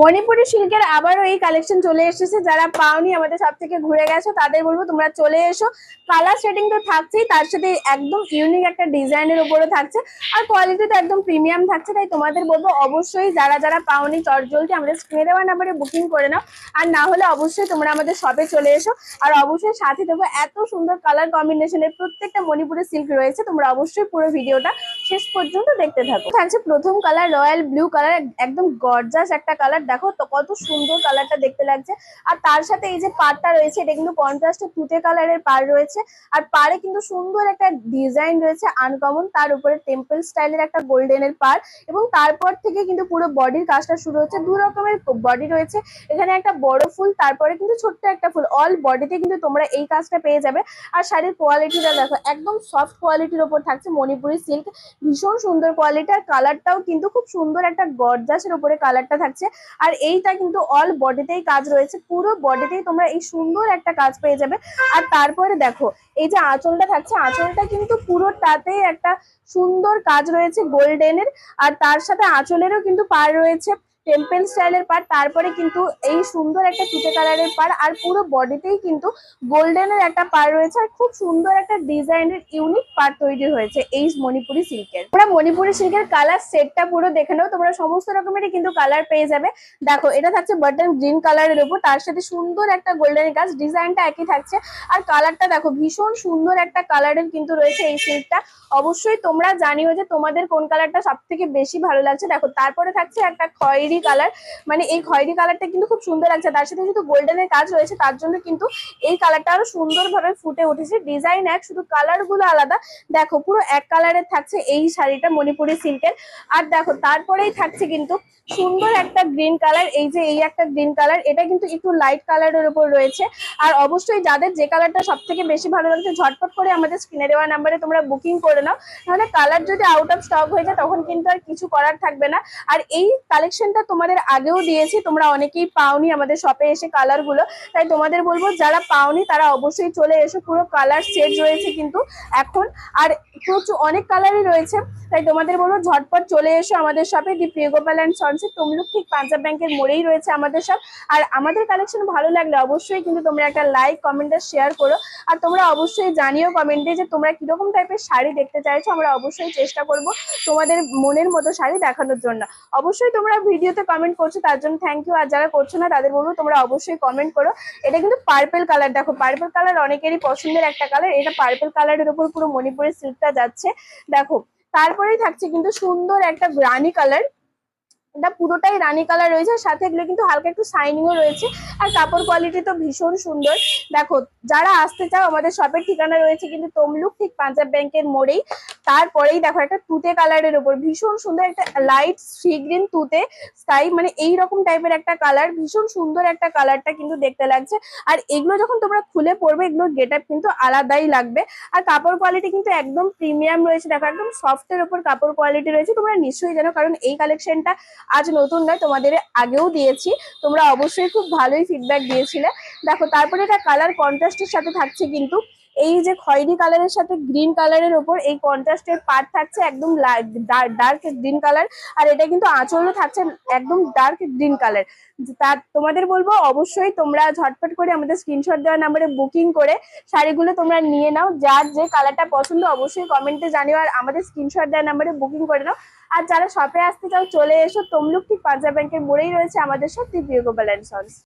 মণিপুরি সিল্কের আবারও এই কালেকশন চলে এসেছে। যারা পাওনি আমাদের সব থেকে ঘুরে গেছো তাদের বলবো তোমরা চলে এসো। কালার সেটিং তো থাকছেই, তার সাথে একদম ইউনিক একটা ডিজাইনের উপরে থাকছে, আর কোয়ালিটি তো একদম প্রিমিয়াম থাকছে। তাই তোমাদের বলবো অবশ্যই যারা যারা পাওনি চটজলদি আমাদের স্ক্রিনে দেওয়া নাম্বারে বুকিং করে নাও। আর না হলে অবশ্যই তোমরা আমাদের শপে চলে এসো। আর অবশ্যই সাথে দেখো এত সুন্দর কালার কম্বিনেশনের প্রত্যেকটা মণিপুরি সিল্ক রয়েছে। তোমরা অবশ্যই পুরো ভিডিওটা শেষ পর্যন্ত দেখতে থাকো। থাকছে প্রথম কালার রয়্যাল ব্লু কালার, একদম গর্জাস একটা কালার। দেখো তো কত সুন্দর কালারটা দেখতে লাগছে। আর তার সাথে এই যে পাড়টা রয়েছে এটা কিন্তু কন্ট্রাস্টে তুতে কালারের পাড় রয়েছে। আর পাড়ে কিন্তু সুন্দর একটা ডিজাইন রয়েছে আনকমন, তার উপরে টেম্পল স্টাইলের একটা গোল্ডেনের পাড়। এবং তারপর থেকে কিন্তু পুরো বডির কাজটা শুরু হচ্ছে। দু রকমের বডি রয়েছে, এখানে একটা বড় ফুল, তারপরে কিন্তু ছোট্ট একটা ফুল। অল বডিতে কিন্তু তোমরা এই কাজটা পেয়ে যাবে। আর শাড়ির কোয়ালিটিটা দেখো, একদম সফট কোয়ালিটির ওপর থাকছে মণিপুরি সিল্ক। ভীষণ সুন্দর কোয়ালিটি, আর কালারটাও কিন্তু খুব সুন্দর একটা গর্জাসের উপরে কালারটা থাকছে। আর এইটা কিন্তু অল বডিতেই কাজ রয়েছে, পুরো বডিতেই তোমরা এই সুন্দর একটা কাজ পেয়ে যাবে। আর তারপরে দেখো এই যে আঁচলটা থাকছে, আঁচলটা কিন্তু পুরোটাতেই একটা সুন্দর কাজ রয়েছে গোল্ডেনের। আর তার সাথে আঁচলেরও কিন্তু পাড় রয়েছে টেম্পল স্টাইলের পাড়, তারপরে কিন্তু এই সুন্দর একটা তুতে কালারের পাড়। আর পুরো বডিতেই কিন্তু গোল্ডেনের একটা পাড় রয়েছে, আর খুব সুন্দর একটা ডিজাইনের ইউনিক পাড় তৈরি হয়েছে এই মণিপুরি সিল্কের। তোমরা মণিপুরি সিল্কের কালার সেটটা পুরো দেখে নাও, তোমরা সমস্ত রকমেরই কিন্তু কালার পেয়ে যাবে। দেখো এটা থাকছে বাটন গ্রিন কালারের উপর, তার সাথে সুন্দর একটা গোল্ডেন কাজ, ডিজাইনটা একই থাকছে। আর কালারটা দেখো ভীষণ সুন্দর একটা কালারের কিন্তু রয়েছে এই সিল্কটা। অবশ্যই তোমরা জানিও যে তোমাদের কোন কালারটা সব থেকে বেশি ভালো লাগছে। দেখো তারপরে থাকছে একটা খয়েরি কালার, মানে এই খয়েরি কালারটা কিন্তু খুব সুন্দর লাগছে। তার সাথে যেহেতু গোল্ডেনের কাজ রয়েছে তার জন্য কিন্তু এই কালারটা আরো সুন্দরভাবে ফুটে উঠেছে। ডিজাইন এক, শুধু কালার গুলো আলাদা। দেখো পুরো এক কালারের থাকছে এই শাড়িটা মণিপুরি সিল্কের। আর দেখো তারপরেই থাকছে কিন্তু সুন্দর একটা গ্রিন কালার, এই যে এই একটা গ্রিন কালার, এটা কিন্তু একটু লাইট কালারের উপর রয়েছে। আর অবশ্যই যাদের যে কালারটা সব থেকে বেশি ভালো লাগছে ঝটপট করে আমাদের স্ক্রিনে দেওয়া নাম্বারে তোমরা বুকিং করে নাও, নাহলে কালার যদি আউট অফ স্টক হয়ে যায় তখন কিন্তু আর কিছু করার থাকবে না। আর এই কালেকশনটা তোমাদের আগেও দিয়েছি, তোমরা অনেকেই পাওনি আমাদের শপে এসে কালার গুলো। তাই তোমাদের বলবো যারা পাওনি তারা অবশ্যই চলে এসো, পুরো কালার সেট রয়েছে কিন্তু এখন। আর প্রচুর অনেক কালারই রয়েছে, তাই তোমাদের বলবো ঝটপট চলে এসো আমাদের শপে। দি প্রিয় গোপাল অ্যান্ড সন্সে তমলুক ঠিক পাঞ্জাব ব্যাংকের মোড়েই রয়েছে আমাদের শপ। আর আমাদের কালেকশন ভালো লাগলে অবশ্যই কিন্তু তোমরা একটা লাইক কমেন্ট আর শেয়ার করো। আর তোমরা অবশ্যই জানিও কমেন্টে যে তোমরা কিরকম টাইপের শাড়ি দেখতে চাইছো, আমরা অবশ্যই চেষ্টা করব তোমাদের মনের মতো শাড়ি দেখানোর জন্য। অবশ্যই তোমরা ভিডিওতে কমেন্ট করছো তার জন্য থ্যাংক ইউ। আর যারা করছো না তাদের বলবো তোমরা অবশ্যই কমেন্ট করো। এটা কিন্তু পার্পল কালার, দেখো পার্পল কালার অনেকেরই পছন্দের একটা কালার। এটা পার্পল কালারের উপর পুরো মণিপুরি সিল্কটা যাচ্ছে। দেখো তারপরেই থাকছে কিন্তু সুন্দর একটা রানী কালার, এটা পুরোটাই রানী কালার রয়েছে, সাথে এগুলো কিন্তু হালকা একটু শাইনিংও রয়েছে। আর কাপড় কোয়ালিটি তো ভীষণ সুন্দর। দেখো যারা আসতে চাও আমাদের শপের ঠিকানা রয়েছে কিন্তু তমলুক ঠিক পাঞ্জাব ব্যাংকের মোড়েই। তারপরেই দেখো একটা তুতে কালারের উপর ভীষণ সুন্দর একটা লাইট সি গ্রিন তুতে স্কাই, মানে এইরকম টাইপের একটা কালার, ভীষণ সুন্দর একটা কালারটা কিন্তু দেখতে লাগছে। আর এগুলো যখন তোমরা খুলে পরবে এগুলোর গেট আপ কিন্তু আলাদাই লাগবে। আর কাপড় কোয়ালিটি কিন্তু একদম প্রিমিয়াম রয়েছে, দেখো একদম সফটের উপর কাপড় কোয়ালিটি রয়েছে। তোমরা নিশ্চয়ই জানো, কারণ এই কালেকশনটা আজ নতুন নয়, তোমাদের আগেও দিয়েছি, তোমরা অবশ্যই খুব ভালোই ফিডব্যাক দিয়েছিলে। দেখো তারপরে এটা কালার কন্ট্রাস্টের সাথে থাকছে কিন্তু এই যে খয়েরি কালারের সাথে গ্রিন কালারের ওপর এই কন্ট্রাস্টের পার্ট থাকছে একদম ডার্ক গ্রিন কালার। আর এটা কিন্তু আঁচলও থাকছে একদম ডার্ক গ্রিন কালার। তার তোমাদের বলবো অবশ্যই তোমরা ঝটপট করে আমাদের স্ক্রিনশট দেওয়া নাম্বারে বুকিং করে শাড়িগুলো তোমরা নিয়ে নাও। যার যে কালারটা পছন্দ অবশ্যই কমেন্টে জানিও, আর আমাদের স্ক্রিনশট দেওয়া নাম্বারে বুকিং করে নাও। আর যারা শপে আসতে চাও চলে এসো, তমলুক ঠিক পাঞ্জাব ব্যাংকের মোড়েই রয়েছে আমাদের সব প্রিয় গোপাল অ্যান্ড সন্স।